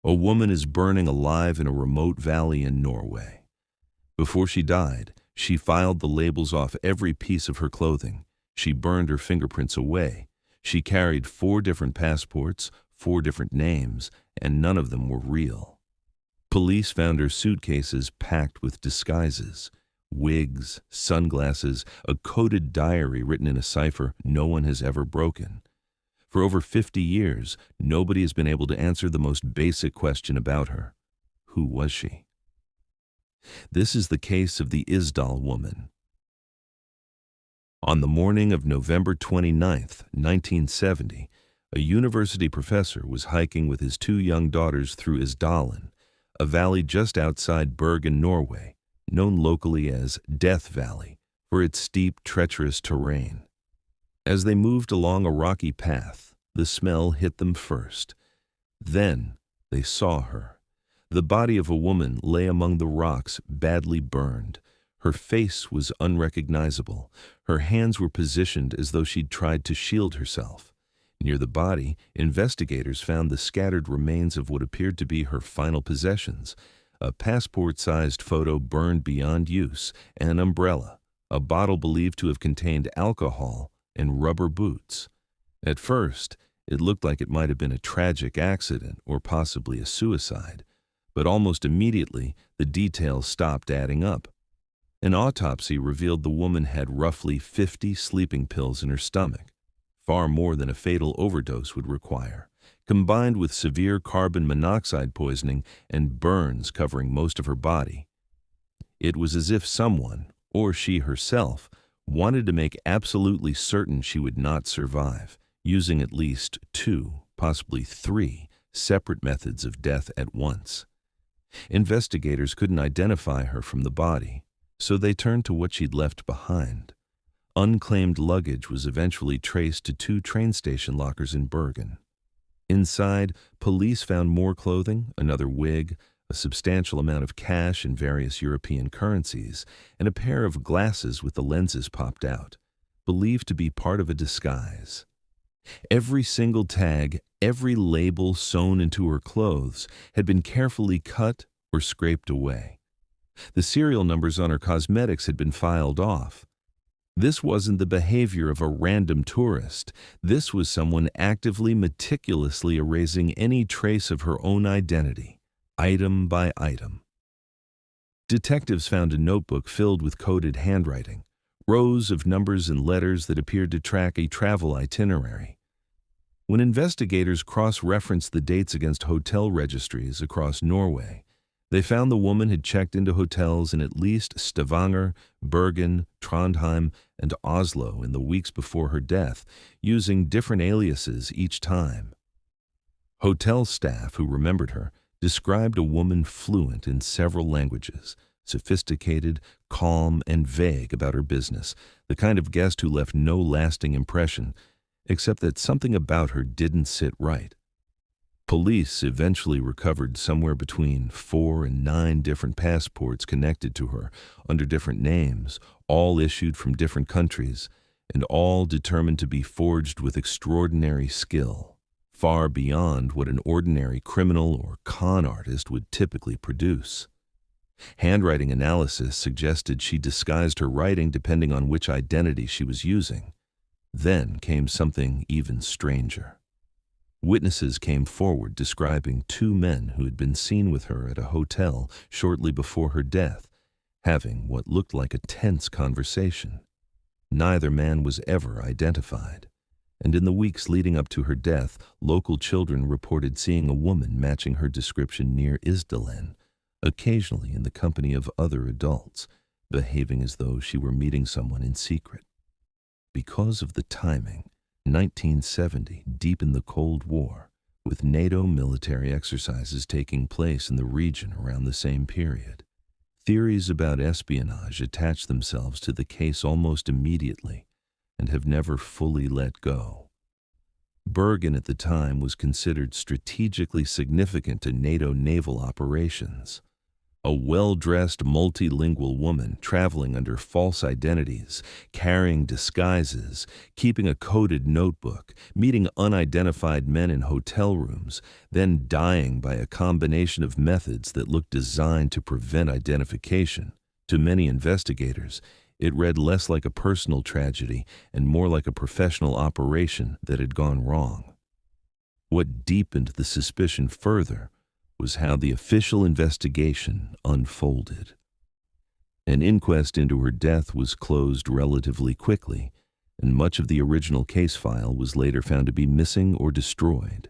A woman is burning alive in a remote valley in Norway. Before she died, she filed the labels off every piece of her clothing. She burned her fingerprints away. She carried 4 different passports, 4 different names, and none of them were real. Police found her suitcases packed with disguises, wigs, sunglasses, a coded diary written in a cipher no one has ever broken. For over 50 years, nobody has been able to answer the most basic question about her. Who was she? This is the case of the Isdal Woman. On the morning of November 29, 1970, a university professor was hiking with his 2 young daughters through Isdalen, a valley just outside Bergen, Norway, known locally as Death Valley for its steep, treacherous terrain. As they moved along a rocky path, the smell hit them first. Then they saw her. The body of a woman lay among the rocks, badly burned. Her face was unrecognizable. Her hands were positioned as though she'd tried to shield herself. Near the body, investigators found the scattered remains of what appeared to be her final possessions: a passport-sized photo burned beyond use, an umbrella, a bottle believed to have contained alcohol, and rubber boots. At first, it looked like it might have been a tragic accident or possibly a suicide, but almost immediately the details stopped adding up. An autopsy revealed the woman had roughly 50 sleeping pills in her stomach, far more than a fatal overdose would require, combined with severe carbon monoxide poisoning and burns covering most of her body. It was as if someone, or she herself, wanted to make absolutely certain she would not survive, using at least 2, possibly 3, separate methods of death at once. Investigators couldn't identify her from the body, so they turned to what she'd left behind. Unclaimed luggage was eventually traced to 2 train station lockers in Bergen. Inside, police found more clothing, another wig, a substantial amount of cash in various European currencies, and a pair of glasses with the lenses popped out, believed to be part of a disguise. Every single tag, every label sewn into her clothes had been carefully cut or scraped away. The serial numbers on her cosmetics had been filed off. This wasn't the behavior of a random tourist. This was someone actively, meticulously erasing any trace of her own identity, item by item. Detectives found a notebook filled with coded handwriting, rows of numbers and letters that appeared to track a travel itinerary. When investigators cross-referenced the dates against hotel registries across Norway, they found the woman had checked into hotels in at least Stavanger, Bergen, Trondheim, and Oslo in the weeks before her death, using different aliases each time. Hotel staff who remembered her described a woman fluent in several languages, sophisticated, calm, and vague about her business, the kind of guest who left no lasting impression, except that something about her didn't sit right. Police eventually recovered somewhere between 4 and 9 different passports connected to her under different names, all issued from different countries, and all determined to be forged with extraordinary skill, far beyond what an ordinary criminal or con artist would typically produce. Handwriting analysis suggested she disguised her writing depending on which identity she was using. Then came something even stranger. Witnesses came forward describing 2 men who had been seen with her at a hotel shortly before her death, having what looked like a tense conversation. Neither man was ever identified, and in the weeks leading up to her death, local children reported seeing a woman matching her description near Isdalen, occasionally in the company of other adults, behaving as though she were meeting someone in secret. Because of the timing, 1970, deep in the Cold War, with NATO military exercises taking place in the region around the same period, theories about espionage attach themselves to the case almost immediately and have never fully let go. Bergen at the time was considered strategically significant to NATO naval operations. A well-dressed, multilingual woman traveling under false identities, carrying disguises, keeping a coded notebook, meeting unidentified men in hotel rooms, then dying by a combination of methods that looked designed to prevent identification. To many investigators, it read less like a personal tragedy and more like a professional operation that had gone wrong. What deepened the suspicion further was how the official investigation unfolded. An inquest into her death was closed relatively quickly, and much of the original case file was later found to be missing or destroyed.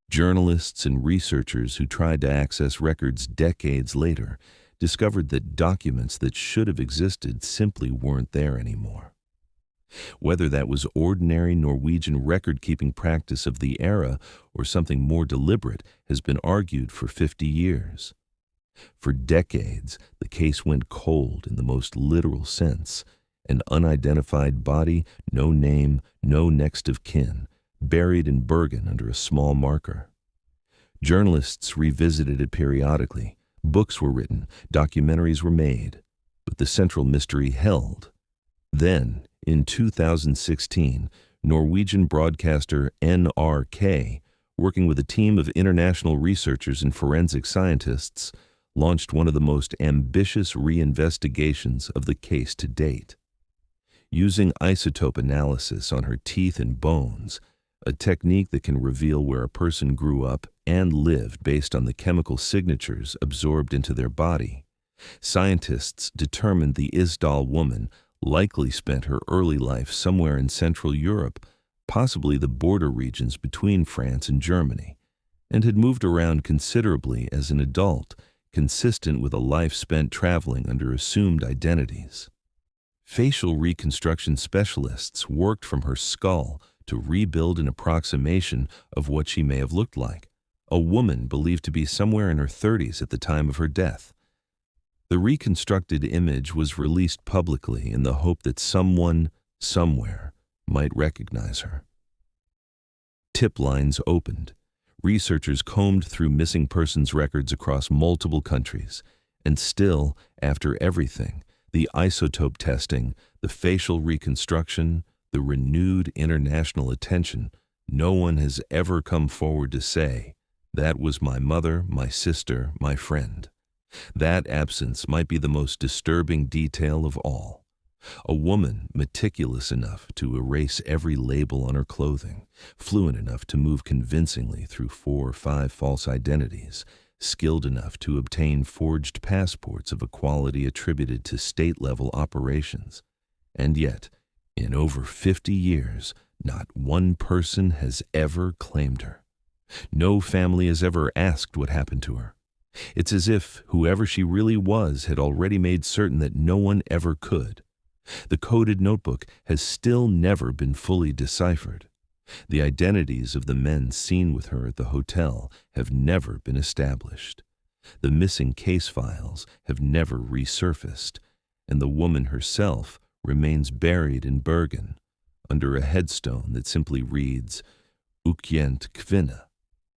Journalists and researchers who tried to access records decades later discovered that documents that should have existed simply weren't there anymore. Whether that was ordinary Norwegian record-keeping practice of the era or something more deliberate has been argued for 50 years. For decades, the case went cold in the most literal sense. An unidentified body, no name, no next of kin, buried in Bergen under a small marker. Journalists revisited it periodically. Books were written, documentaries were made, but the central mystery held. Then, in 2016, Norwegian broadcaster NRK, working with a team of international researchers and forensic scientists, launched one of the most ambitious reinvestigations of the case to date. Using isotope analysis on her teeth and bones, a technique that can reveal where a person grew up and lived based on the chemical signatures absorbed into their body, scientists determined the Isdal Woman likely spent her early life somewhere in Central Europe, possibly the border regions between France and Germany, and had moved around considerably as an adult, consistent with a life spent traveling under assumed identities. Facial reconstruction specialists worked from her skull to rebuild an approximation of what she may have looked like, a woman believed to be somewhere in her 30s at the time of her death. The reconstructed image was released publicly in the hope that someone, somewhere, might recognize her. Tip lines opened. Researchers combed through missing persons records across multiple countries, and still, after everything, the isotope testing, the facial reconstruction, the renewed international attention, no one has ever come forward to say, "That was my mother, my sister, my friend." That absence might be the most disturbing detail of all. A woman meticulous enough to erase every label on her clothing, fluent enough to move convincingly through 4 or 5 false identities, skilled enough to obtain forged passports of a quality attributed to state-level operations. And yet, in over 50 years, not one person has ever claimed her. No family has ever asked what happened to her. It's as if whoever she really was had already made certain that no one ever could. The coded notebook has still never been fully deciphered. The identities of the men seen with her at the hotel have never been established. The missing case files have never resurfaced, and the woman herself remains buried in Bergen, under a headstone that simply reads, "Ukjent kvinne,"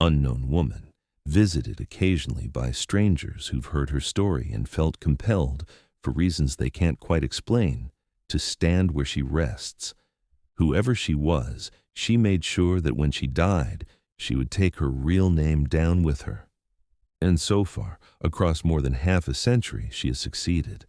unknown woman, visited occasionally by strangers who've heard her story and felt compelled, for reasons they can't quite explain, to stand where she rests. Whoever she was, she made sure that when she died, she would take her real name down with her. And so far, across more than half a century, she has succeeded.